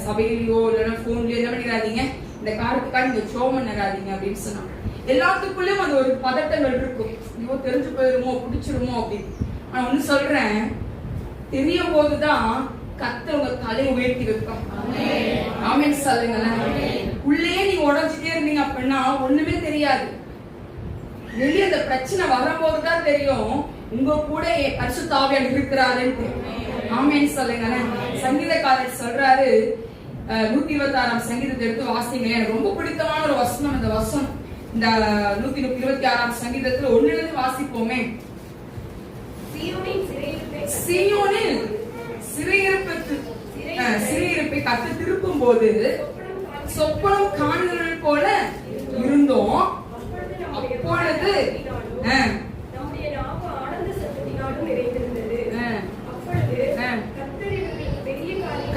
சபையிலயோ இல்லைன்னா போன்லயோ என்ன பண்ணிடாதீங்க, இந்த காரியத்துக்காக நீங்க ஜெபம் பண்ணாதீங்க அப்படின்னு சொன்னாங்க. எல்லாத்துக்குள்ளயும் அது ஒரு பதட்டங்கள் இருக்கும். ஐயோ தெரிஞ்சு போயிருமோ, பிடிச்சிருமோ அப்படின்னு. ஆனா ஒண்ணு சொல்றேன், தெரியும் போதுதான் கர்த்தர் உங்க தலையை உயர்த்தி வைப்பார். ஆமென் சொல்லுங்களேன். உள்ளே நீங்க உடைஞ்சிட்டே இருந்தீங்க அப்படின்னா ஒண்ணுமே தெரியாது. வெளியே அந்த பிரச்சனை வரும்போதுதான் தெரியும் உங்க கூட பரிசுத்த ஆவியானவர் இருக்கிறாருன்னு. ஆமென் சொல்லுங்களேன். சங்கீதக்காரர் சொல்றாரு, 126ஆம் சங்கீதத்தை எடுத்து வாசிங்க. எனக்கு ரொம்ப பிடித்தமான ஒரு வசனம் இந்த வசனம். இந்த 126ஆம் சங்கீதத்துல ஒன்னிலிருந்து வாசிப்போமே. சீயோனில் சிறையிருப்பை கர்த்தர் திருப்பும் போது சொப்பனம் காணுதல் போல இருந்தோம். அப்பொழுது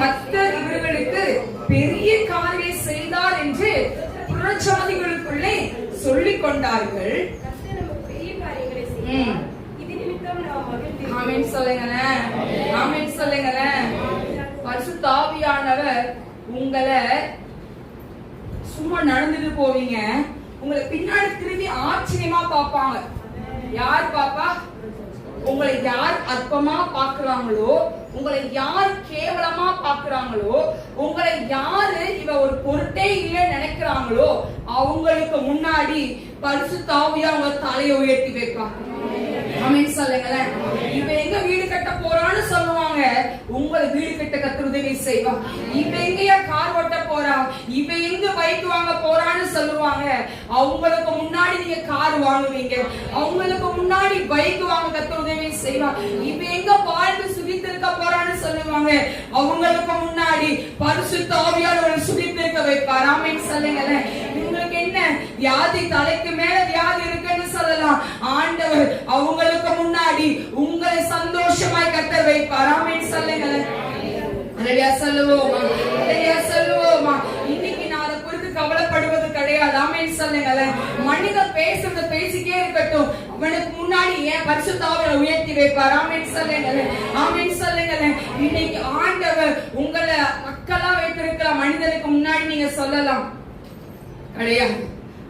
கர்த்தர் இவர்களுக்கு பெரிய காரியங்களை செய்தார் என்று புறஜாதிகளுக்குள்ளே சொல்லிக் கொண்டார்கள். ஆமென் சொல்லுங்களேன். ஆமென் சொல்லுங்களேன். பரிசுத்த ஆவியானவர் உங்களை சும்மா நடந்துட்டு போவீங்க, உங்களை பின்னாடி திரும்பி ஆச்சரியமா பார்ப்பாங்க. யார் பாப்பா? உங்களை யார் அற்பமா பாக்குறாங்களோ, உங்களை யார் கேவலமா பாக்குறாங்களோ, உங்களை யாரு இவ ஒரு பொருட்டே இல்ல நினைக்கிறாங்களோ அவங்களுக்கு முன்னாடி பரிசுத்த ஆவியா உங்க தலையை உயர்த்தி வைப்பாங்க. ஆமென் சொல்லுங்களேன். இவ எங்க வீடு கட்ட போறான்னு சொல்லுவாங்க, உங்களை வீடு கட்ட கர்த்தர் உதவி செய்வா. இவ எங்கயா கார் ஓட்ட போறா, இவ எங்க பைக் வாங்க போறான்னு சொல்லுவாங்க, அவங்களுக்கு முன்னாடி நீங்க கார் வாங்குவீங்க. அவங்களுக்கு முன்னாடி பைக் வாங்க கர்த்தர் உதவி செய்வா. இவ எங்க வாழ்ந்து சுகித்திருக்க போறான்னு சொல்லுவாங்க, அவங்களுக்கு முன்னாடி பரிசுத்த ஆவியானவர் சுகித்திருக்க வைப்பார். ஆமென் சொல்லுங்களேன். உங்களுக்கு என்ன வியாதி, தலைக்கு மேல வியாதி இருக்குன்னு சொல்லலாம், ஆண்டவர் அவங்களுக்கு முன்னாடி உங்களை சந்தோஷமாய் கர்த்தர் வைப்பார். ஆமென் சொல்லுங்களேன். அல்லேலூயா சொல்லுவோமா, அல்லேலூயா சொல்லுவோமா. இன்னைக்கு நான் அதை குறித்து கவலைப்படுவது கிடையாது. ஆமென் சொல்லுங்களேன். மனிதன் பேசுறது பேசிட்டே இருக்கட்டும், அவனுக்கு முன்னாடி ஏன் பரிசுத்த ஆவியை உயர்த்தி வைப்பார். ஆமென் சொல்லுங்களேன். ஆமென் சொல்லுங்களேன். இன்னைக்கு ஆண்டவர் உங்களை மக்களா வைத்திருக்கிற மனிதனுக்கு முன்னாடி நீங்க சொல்லலாம் கிடையாது.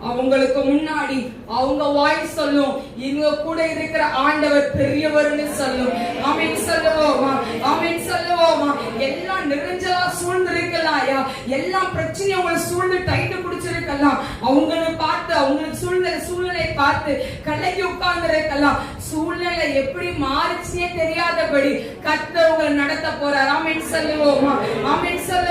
அவங்களுக்கு முன்னாடி அவங்க வாய் சொல்லும், இவங்க கூட இருக்கிற ஆண்டவர் பெரியவர்னு சொல்லும். ஆமென் சொல்லுவோமா, ஆமென் சொல்லுவோமா. எல்லாம் நிறைஞ்சலா சூழ்ந்து இருக்கலாம், எல்லா பிரச்சனையும் அவங்களை சூழ்ந்து டைட்டு பிடிச்சிருக்கலாம், அவங்களை பார்த்து அவங்களுக்கு சூழ்நிலை பார்த்து கலங்கி உட்கார்ந்து இருக்கலாம். சூழ்நிலை எப்படி மாறிச்சே தெரியாதபடி கர்த்தர் உங்களை நடத்த போறார். ஆமென் சொல்லுவோமா, ஆமென் சொல்லுவோம்.